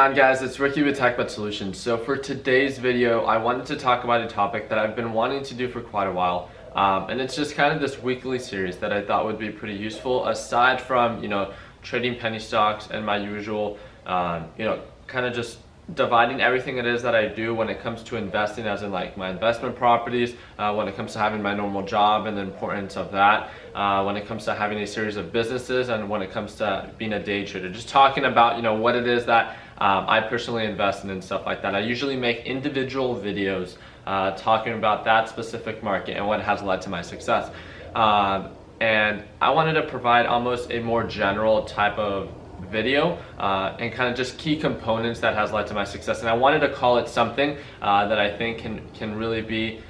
on, guys? It's Ricky with TechBet Solutions. So for today's video, I wanted to talk about a topic that I've been wanting to do for quite a while. And it's just kind of this weekly series that I thought would be pretty useful, aside from, trading penny stocks and my usual, kind of just dividing everything it is that I do when it comes to investing, as in like my investment properties, when it comes to having my normal job and the importance of that, when it comes to having a series of businesses, and when it comes to being a day trader. Just talking about what it is that I personally invest in and stuff like that. I usually make individual videos talking about that specific market and what has led to my success. And I wanted to provide almost a more general type of video and kind of just key components that has led to my success, and I wanted to call it something that I think can really be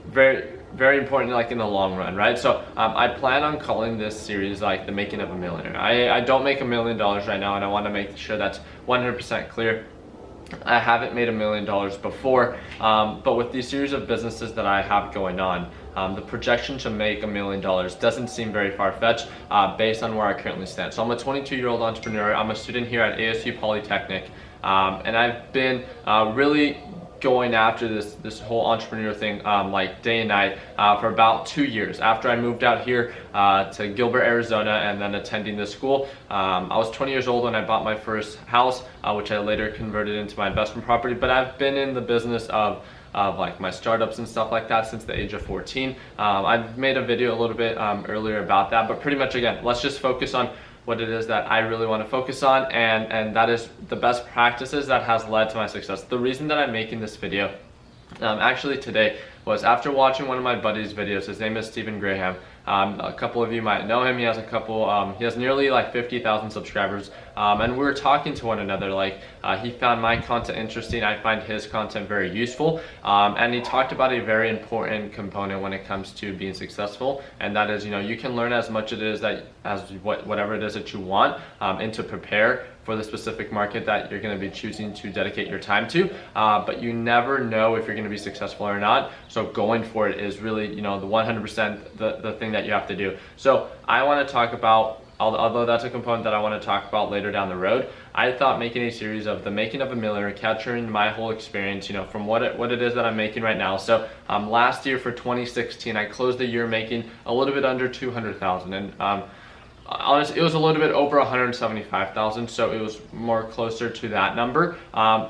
very, very important, like in the long run, right? So I plan on calling this series like the making of a millionaire. I don't make $1 million right now, and I want to make sure that's 100% clear. I haven't made $1 million before, but with these series of businesses that I have going on, the projection to make $1 million doesn't seem very far-fetched based on where I currently stand. So I'm a 22-year-old entrepreneur. I'm a student here at ASU Polytechnic, and I've been really going after this whole entrepreneur thing like day and night for about 2 years. After I moved out here to Gilbert, Arizona, and then attending this school, I was 20 years old when I bought my first house, which I later converted into my investment property. But I've been in the business of like my startups and stuff like that since the age of 14. I've made a video a little bit earlier about that, but pretty much, again, let's just focus on what it is that I really want to focus on, and that is the best practices that has led to my success. The reason that I'm making this video actually today was after watching one of my buddy's videos. His name is Stephen Graham. A couple of you might know him. He has nearly like 50,000 subscribers, and we were talking to one another. He found my content interesting, I find his content very useful, and he talked about a very important component when it comes to being successful, and that is, you can learn as much whatever it is that you want, and to prepare for the specific market that you're going to be choosing to dedicate your time to, but you never know if you're going to be successful or not. So going for it is really, the 100% the thing that you have to do. So I want to talk about, although that's a component that I want to talk about later down the road, I thought making a series of the making of a millionaire, capturing my whole experience, from what it is that I'm making right now. So last year, for 2016, I closed the year making a little bit under 200,000, and honestly, it was a little bit over 175,000, so it was more closer to that number.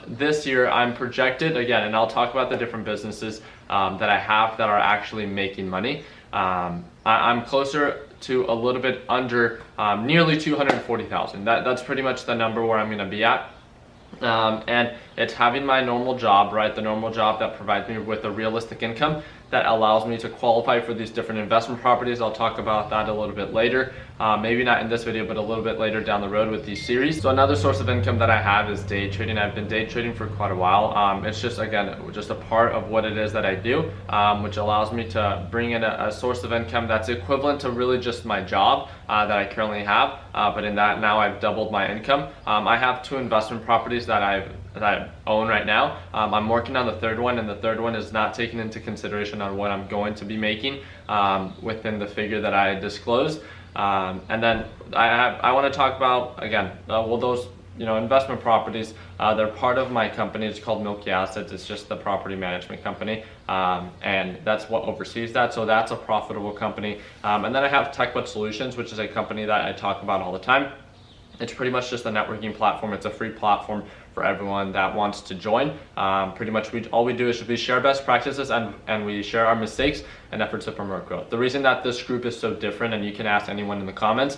This year, I'm projected, again, and I'll talk about the different businesses that I have that are actually making money. I'm closer to a little bit under nearly 240,000. That's pretty much the number where I'm going to be at. And it's having my normal job, right? The normal job that provides me with a realistic income that allows me to qualify for these different investment properties. I'll talk about that a little bit later. Maybe not in this video, but a little bit later down the road with these series. So another source of income that I have is day trading. I've been day trading for quite a while. It's just, again, just a part of what it is that I do, which allows me to bring in a source of income that's equivalent to really just my job that I currently have. But in that, now I've doubled my income. I have 2 investment properties that I own right now. I'm working on the third one, and the third one is not taken into consideration on what I'm going to be making within the figure that I disclosed. And then I want to talk about, again, those investment properties. They're part of my company. It's called Milky Assets. It's just the property management company, and that's what oversees that. So that's a profitable company. And then I have TechBet Solutions, which is a company that I talk about all the time. It's pretty much just a networking platform. It's a free platform for everyone that wants to join. Pretty much all we do is we share best practices, and we share our mistakes and efforts to promote growth. The reason that this group is so different, and you can ask anyone in the comments,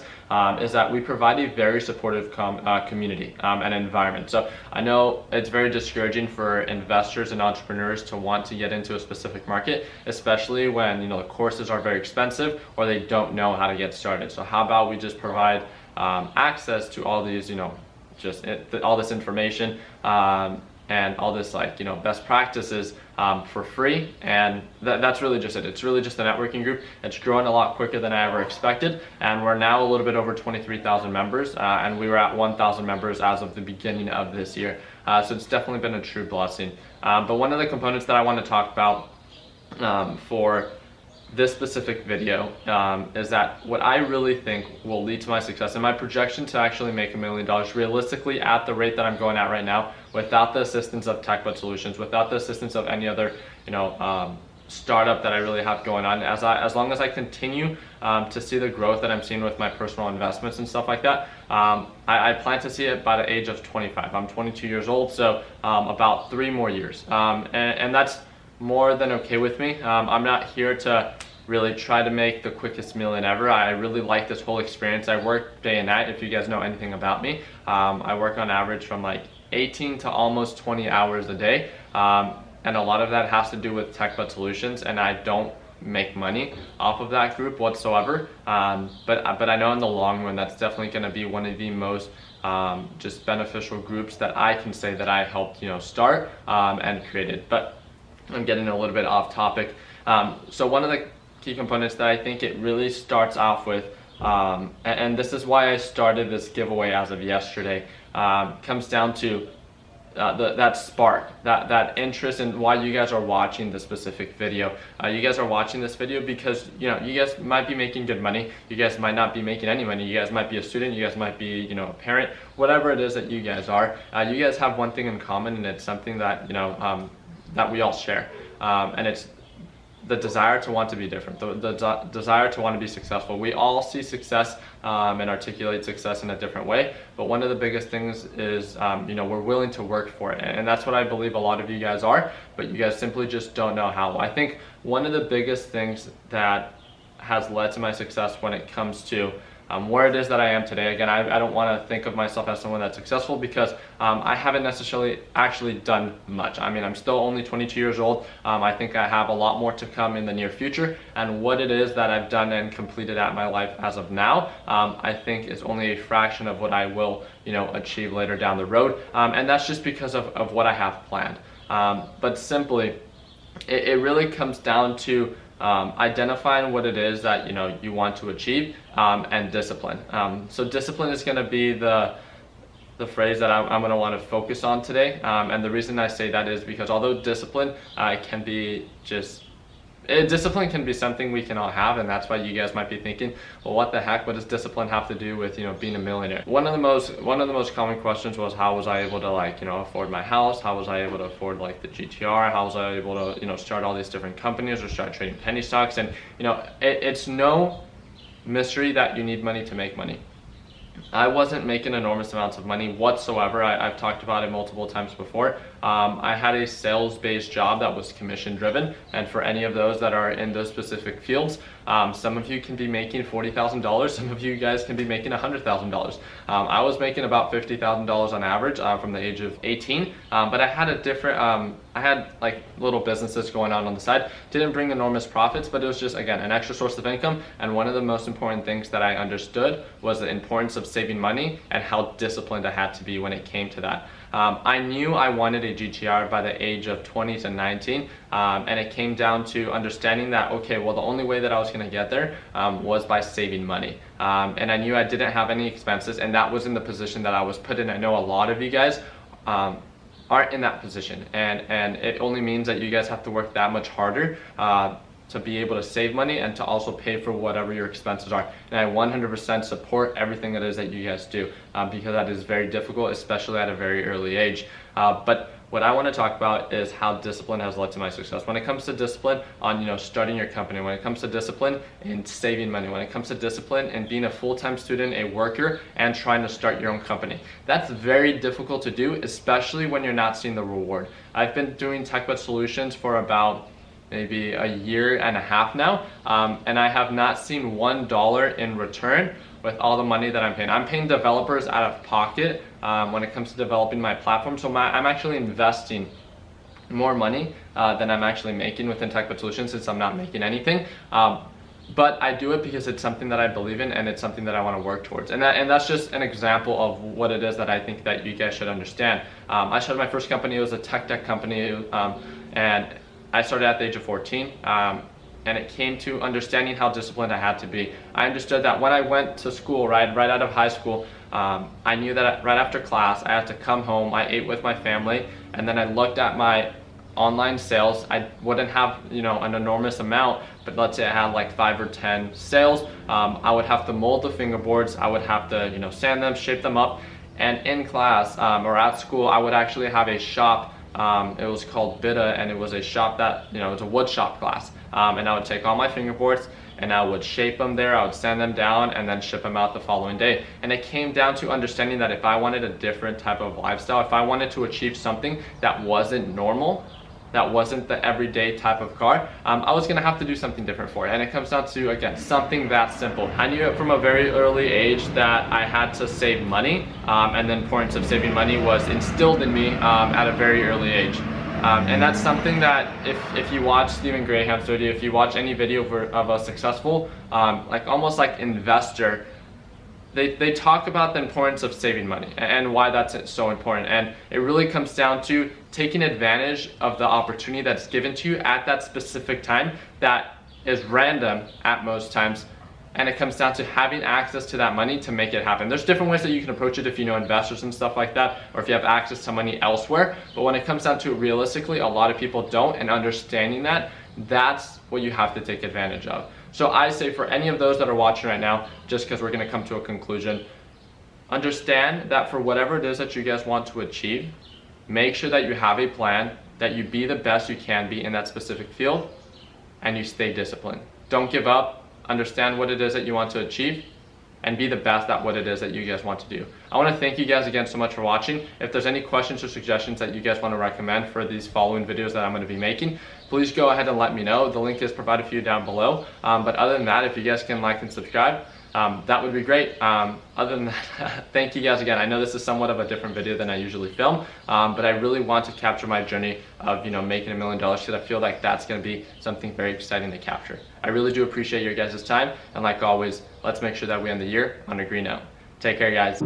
is that we provide a very supportive community and environment. So I know it's very discouraging for investors and entrepreneurs to want to get into a specific market, especially when the courses are very expensive or they don't know how to get started. So how about we just provide access to all these, all this information and all this best practices for free, and that's really just it. It's really just a networking group. It's growing a lot quicker than I ever expected, and we're now a little bit over 23,000 members, and we were at 1,000 members as of the beginning of this year. So it's definitely been a true blessing. But one of the components that I want to talk about for this specific video is that what I really think will lead to my success and my projection to actually make $1 million realistically at the rate that I'm going at right now, without the assistance of TechBud Solutions, without the assistance of any other, startup that I really have going on. As long as I continue to see the growth that I'm seeing with my personal investments and stuff like that, I plan to see it by the age of 25. I'm 22 years old, so about 3 more years, and that's more than okay with me. I'm not here to really try to make the quickest million ever. I really like this whole experience. I work day and night. If you guys know anything about me, I work on average from like 18 to almost 20 hours a day, and a lot of that has to do with TechBud Solutions, and I don't make money off of that group whatsoever, but I know in the long run that's definitely going to be one of the most just beneficial groups that I can say that I helped start and created. But I'm getting a little bit off topic. So one of the key components that I think it really starts off with, and this is why I started this giveaway as of yesterday, comes down to that spark, that interest, and why you guys are watching this specific video. You guys are watching this video because you guys might be making good money, you guys might not be making any money, you guys might be a student, you guys might be a parent, whatever it is that you guys are. You guys have one thing in common, and it's something that that we all share, and it's the desire to want to be different, the desire to want to be successful. We all see success and articulate success in a different way, but one of the biggest things is we're willing to work for it, and that's what I believe a lot of you guys are, but you guys simply just don't know how. I think one of the biggest things that has led to my success when it comes to where it is that I am today. Again, I don't want to think of myself as someone that's successful because I haven't necessarily actually done much. I mean, I'm still only 22 years old. I think I have a lot more to come in the near future, and what it is that I've done and completed at my life as of now, I think is only a fraction of what I will achieve later down the road, and that's just because of what I have planned. But simply, it really comes down to identifying what it is that you want to achieve, and discipline. So discipline is going to be the phrase that I'm going to want to focus on today, and the reason I say that is because although discipline can be discipline can be something we can all have, and that's why you guys might be thinking, well, what the heck, what does discipline have to do with being a millionaire? One of the most common questions was, how was I able to afford my house? How was I able to afford the GTR? How was I able to start all these different companies or start trading penny stocks? And it's no mystery that you need money to make money. I wasn't making enormous amounts of money whatsoever. I've talked about it multiple times before. I had a sales-based job that was commission-driven, and for any of those that are in those specific fields, some of you can be making $40,000, some of you guys can be making $100,000. I was making about $50,000 on average from the age of 18, but I had a different, I had little businesses going on the side. Didn't bring enormous profits, but it was just, again, an extra source of income, and one of the most important things that I understood was the importance of saving money and how disciplined I had to be when it came to that. I knew I wanted a GTR by the age of 20 to 19, and it came down to understanding that, okay, well, the only way that I was going to get there was by saving money. And I knew I didn't have any expenses, and that was in the position that I was put in. I know a lot of you guys aren't in that position, and it only means that you guys have to work that much harder to be able to save money and to also pay for whatever your expenses are. And I 100% support everything it is that you guys do, because that is very difficult, especially at a very early age. But what I want to talk about is how discipline has led to my success. When it comes to discipline on starting your company, when it comes to discipline in saving money, when it comes to discipline in being a full-time student, a worker, and trying to start your own company. That's very difficult to do, especially when you're not seeing the reward. I've been doing TechBud Solutions for about maybe a year and a half now, and I have not seen $1 in return with all the money that I'm paying. I'm paying developers out of pocket when it comes to developing my platform, so I'm actually investing more money than I'm actually making within TechBud Solutions, since I'm not making anything. But I do it because it's something that I believe in, and it's something that I want to work towards. And that's just an example of what it is that I think that you guys should understand. I started my first company. It was a tech company, and I started at the age of 14, and it came to understanding how disciplined I had to be. I understood that when I went to school, right out of high school, I knew that right after class, I had to come home, I ate with my family, and then I looked at my online sales. I wouldn't have, an enormous amount, but let's say I had like 5 or 10 sales. I would have to mold the fingerboards. I would have to, sand them, shape them up. And in class or at school, I would actually have a shop. It was called Bida, and it was a shop that, it was a wood shop class. And I would take all my fingerboards and I would shape them there, I would sand them down, and then ship them out the following day. And it came down to understanding that if I wanted a different type of lifestyle, if I wanted to achieve something that wasn't normal, that wasn't the everyday type of car, I was gonna have to do something different for it. And it comes down to, again, something that simple. I knew from a very early age that I had to save money, and the importance of saving money was instilled in me at a very early age. And that's something that if you watch Stephen Graham's video, if you watch any video of a successful, almost like investor, they talk about the importance of saving money and why that's so important. And it really comes down to taking advantage of the opportunity that's given to you at that specific time that is random at most times. And it comes down to having access to that money to make it happen. There's different ways that you can approach it if you know investors and stuff like that, or if you have access to money elsewhere. But when it comes down to it realistically, a lot of people don't, and understanding that, that's what you have to take advantage of. So I say for any of those that are watching right now, just because we're gonna come to a conclusion, understand that for whatever it is that you guys want to achieve, make sure that you have a plan, that you be the best you can be in that specific field, and you stay disciplined. Don't give up. Understand what it is that you want to achieve, and be the best at what it is that you guys want to do. I want to thank you guys again so much for watching. If there's any questions or suggestions that you guys want to recommend for these following videos that I'm going to be making, please go ahead and let me know. The link is provided for you down below. But other than that, if you guys can like and subscribe, that would be great. Other than that, thank you guys again. I know this is somewhat of a different video than I usually film, but I really want to capture my journey of making $1 million, because I feel like that's going to be something very exciting to capture. I really do appreciate your guys' time, and like always, let's make sure that we end the year on a green note. Take care, guys.